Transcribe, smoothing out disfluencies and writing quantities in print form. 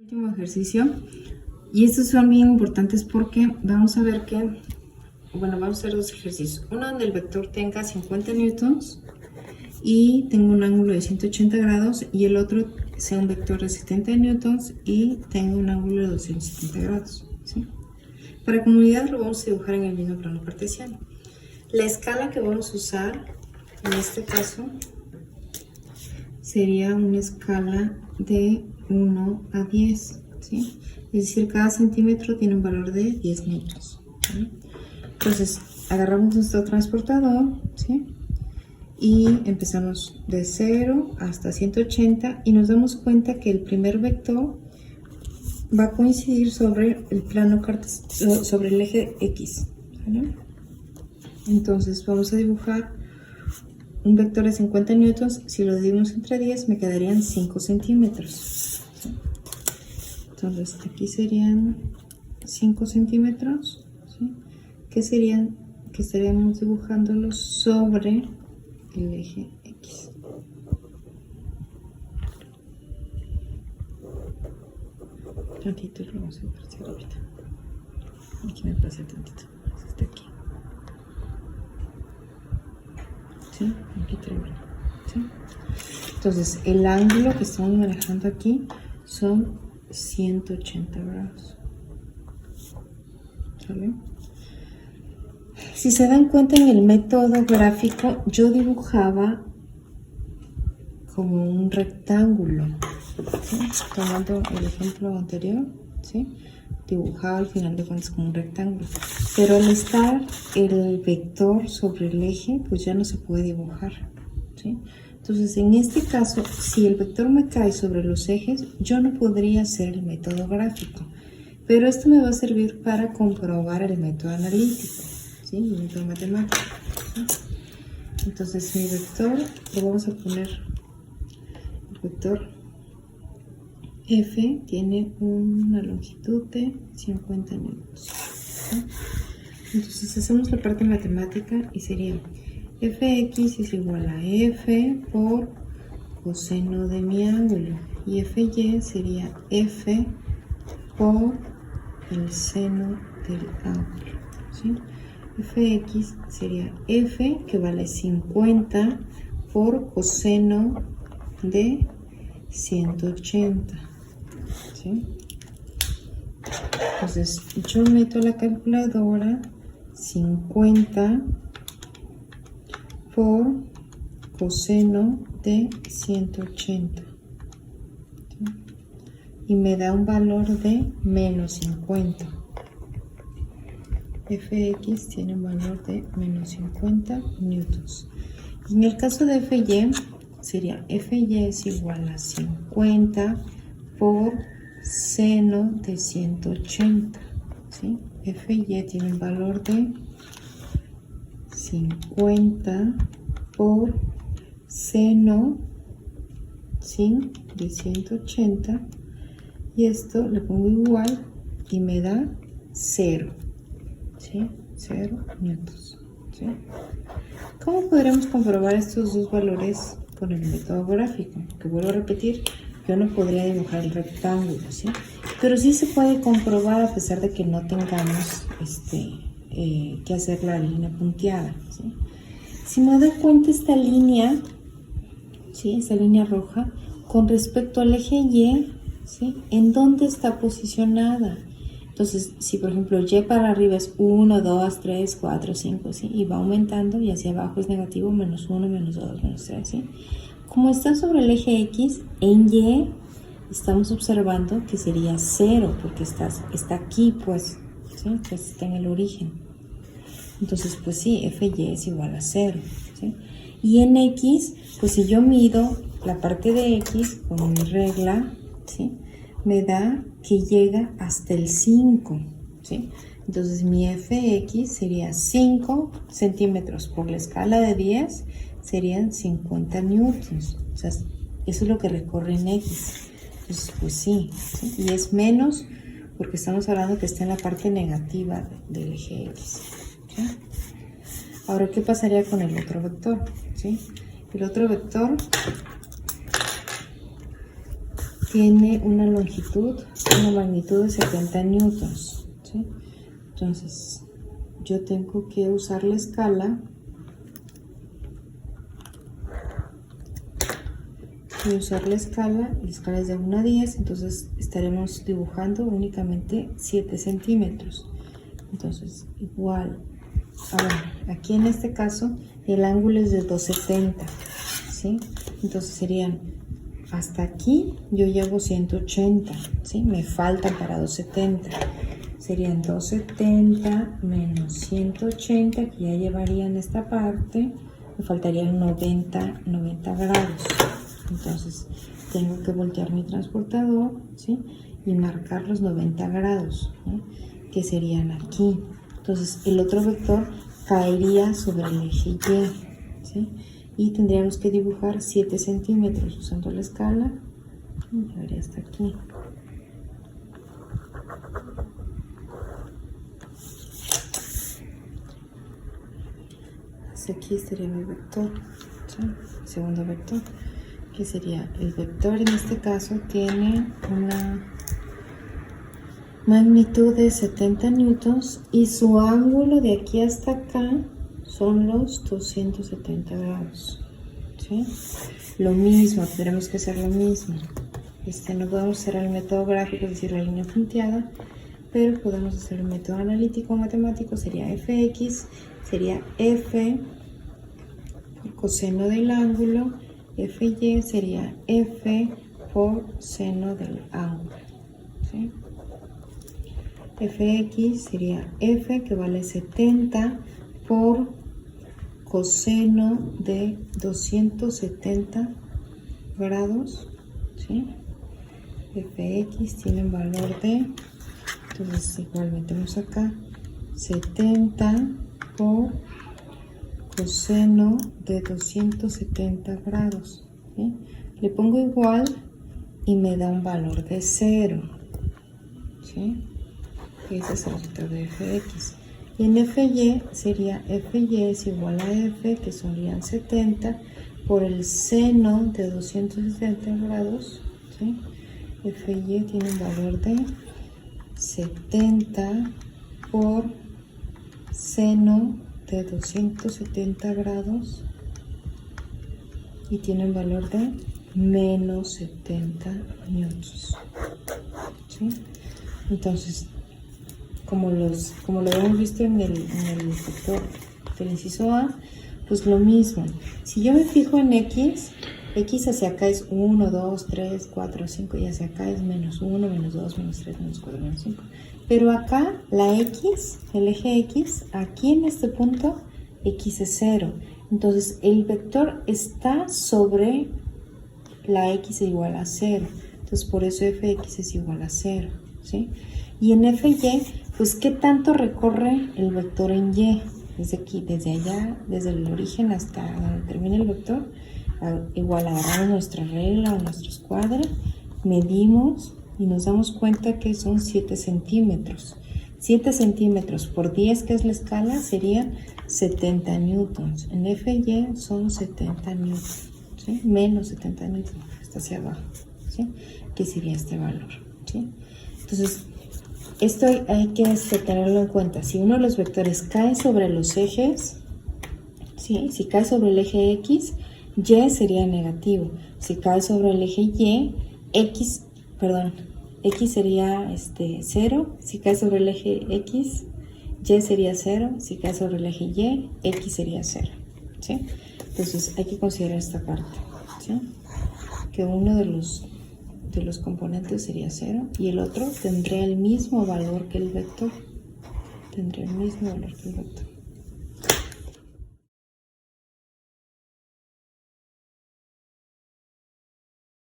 Último ejercicio, y estos son bien importantes porque vamos a ver que, vamos a hacer dos ejercicios. Uno donde el vector tenga 50 newtons y tenga un ángulo de 180 grados, y el otro sea un vector de 70 newtons y tenga un ángulo de 270 grados, ¿sí? Para comodidad lo vamos a dibujar en el mismo plano cartesiano. La escala que vamos a usar en este caso sería una escala de 1 a 10, ¿sí? Es decir, cada centímetro tiene un valor de 10 newtons, ¿sí? Entonces, agarramos nuestro transportador, ¿sí? Y empezamos de 0 hasta 180 y nos damos cuenta que el primer vector va a coincidir sobre el plano cartesiano, sobre el eje X, ¿vale? Entonces, vamos a dibujar un vector de 50 newtons. Si lo dividimos entre 10 me quedarían 5 centímetros, ¿sí? Entonces aquí serían 5 centímetros, ¿sí? Que estaríamos dibujándolos sobre el eje X. Tantito lo vamos a hacer ahorita. Aquí me pasé tantito, hasta aquí. ¿Sí? Aquí termina, ¿sí? Entonces el ángulo que estamos manejando aquí son 180 grados, ¿sale? Si se dan cuenta, en el método gráfico yo dibujaba como un rectángulo, ¿sí? Tomando el ejemplo anterior, ¿sí? Dibujaba al final de cuentas como un rectángulo, pero al estar el vector sobre el eje, pues ya no se puede dibujar, ¿sí? Entonces, en este caso, si el vector me cae sobre los ejes, yo no podría hacer el método gráfico, pero esto me va a servir para comprobar el método analítico, ¿sí? El método matemático, ¿sí? Entonces, mi vector, lo vamos a poner, el vector F tiene una longitud de 50 newtons, ¿sí? Entonces hacemos la parte matemática y sería fx es igual a f por coseno de mi ángulo, y fy sería f por el seno del ángulo, ¿sí? Fx sería f, que vale 50, por coseno de 180, ¿sí? Entonces yo meto la calculadora 50 por coseno de 180, ¿sí? Y me da un valor de menos 50. Fx tiene un valor de menos 50 newtons. Y en el caso de Fy sería Fy es igual a 50 por seno de 180, ¿sí? Fy tiene un valor de 50 por seno, ¿sí?, de 180, y esto le pongo igual y me da 0, ¿sí? 0 newtons, ¿sí? ¿Cómo podremos comprobar estos dos valores con el método gráfico? Que vuelvo a repetir, yo no podría dibujar el rectángulo, ¿sí? Pero sí se puede comprobar a pesar de que no tengamos que hacer la línea punteada, ¿sí? Si me doy cuenta, esta línea, ¿sí?, esta línea roja, con respecto al eje Y, ¿sí?, ¿en dónde está posicionada? Entonces, si por ejemplo Y para arriba es 1, 2, 3, 4, 5, ¿sí?, y va aumentando, y hacia abajo es negativo, menos 1, menos 2, menos 3, ¿sí? Como está sobre el eje X, en Y estamos observando que sería 0, porque está aquí, pues, ¿sí?, pues está en el origen. Entonces, pues sí, Fy es igual a 0, ¿sí? Y en X, pues si yo mido la parte de X con mi regla, ¿sí?, me da que llega hasta el 5, ¿sí? Entonces mi Fx sería 5 centímetros por la escala de 10, serían 50 newtons. O sea, eso es lo que recorre en X. Entonces, pues sí, ¿sí? Y es menos porque estamos hablando que está en la parte negativa del eje X, ¿sí? Ahora, ¿qué pasaría con el otro vector? ¿Sí? El otro vector tiene una longitud, una magnitud de 70 newtons, ¿sí? Entonces, yo tengo que usar la escala. Voy a usar la escala es de 1 a 10, entonces estaremos dibujando únicamente 7 centímetros. Entonces, igual, ahora, aquí en este caso, el ángulo es de 270, ¿sí? Entonces serían, hasta aquí yo llevo 180, ¿sí? Me faltan para 270. Serían 270 menos 180, que ya llevarían esta parte, me faltarían 90 grados. Entonces tengo que voltear mi transportador, ¿sí? Y marcar los 90 grados, ¿sí? Que serían aquí. Entonces el otro vector caería sobre el eje Y, ¿sí? Y tendríamos que dibujar 7 centímetros usando la escala. Llevaría hasta aquí. Hacia aquí estaría mi vector, ¿sí? Segundo vector, que sería el vector, en este caso tiene una magnitud de 70 newtons y su ángulo de aquí hasta acá son los 270 grados, ¿sí? Lo mismo, tendremos que hacer lo mismo. No podemos hacer el método gráfico, es decir, la línea punteada, pero podemos hacer el método analítico matemático. Sería fx, sería f por coseno del ángulo, fy sería f por seno del ángulo, ¿sí? Fx sería f, que vale 70 por coseno de 270 grados, ¿sí? Fx tiene un valor de, entonces igual metemos acá 70 por coseno de 270 grados, ¿sí? Le pongo igual y me da un valor de 0, ¿sí? Ese es el resultado de fx. Y en fy sería, fy es igual a f, que serían 70 por el seno de 270 grados, ¿sí? Fy tiene un valor de 70 por seno de 270 grados y tiene un valor de menos 70 newtons, ¿sí? Entonces, como lo hemos visto en el vector del inciso A, pues lo mismo. Si yo me fijo en x hacia acá es 1, 2, 3, 4, 5, y hacia acá es menos 1, menos 2, menos 3, menos 4, menos 5. Pero acá la x, el eje x, aquí en este punto, x es 0. Entonces el vector está sobre la x es igual a 0. Entonces por eso fx es igual a 0, ¿sí? Y en fy, pues ¿qué tanto recorre el vector en y? Desde aquí, desde allá, desde el origen hasta donde termina el vector, igual agarramos nuestra regla o nuestra escuadra, medimos y nos damos cuenta que son 7 centímetros. 7 centímetros por 10, que es la escala, serían 70 newtons. En fy son 70 newtons, ¿sí? Menos 70 newtons, está hacia abajo, ¿sí? Que sería este valor, ¿sí? Entonces, esto hay que tenerlo en cuenta. Si uno de los vectores cae sobre los ejes, ¿sí? Si cae sobre el eje x, y sería negativo. Si cae sobre el eje y, x sería 0. Si cae sobre el eje x, y sería 0. Si cae sobre el eje y, x sería 0, ¿sí? Entonces hay que considerar esta parte, ¿sí? Que uno de los componentes sería 0 y el otro tendría el mismo valor que el vector. Tendría el mismo valor que el vector.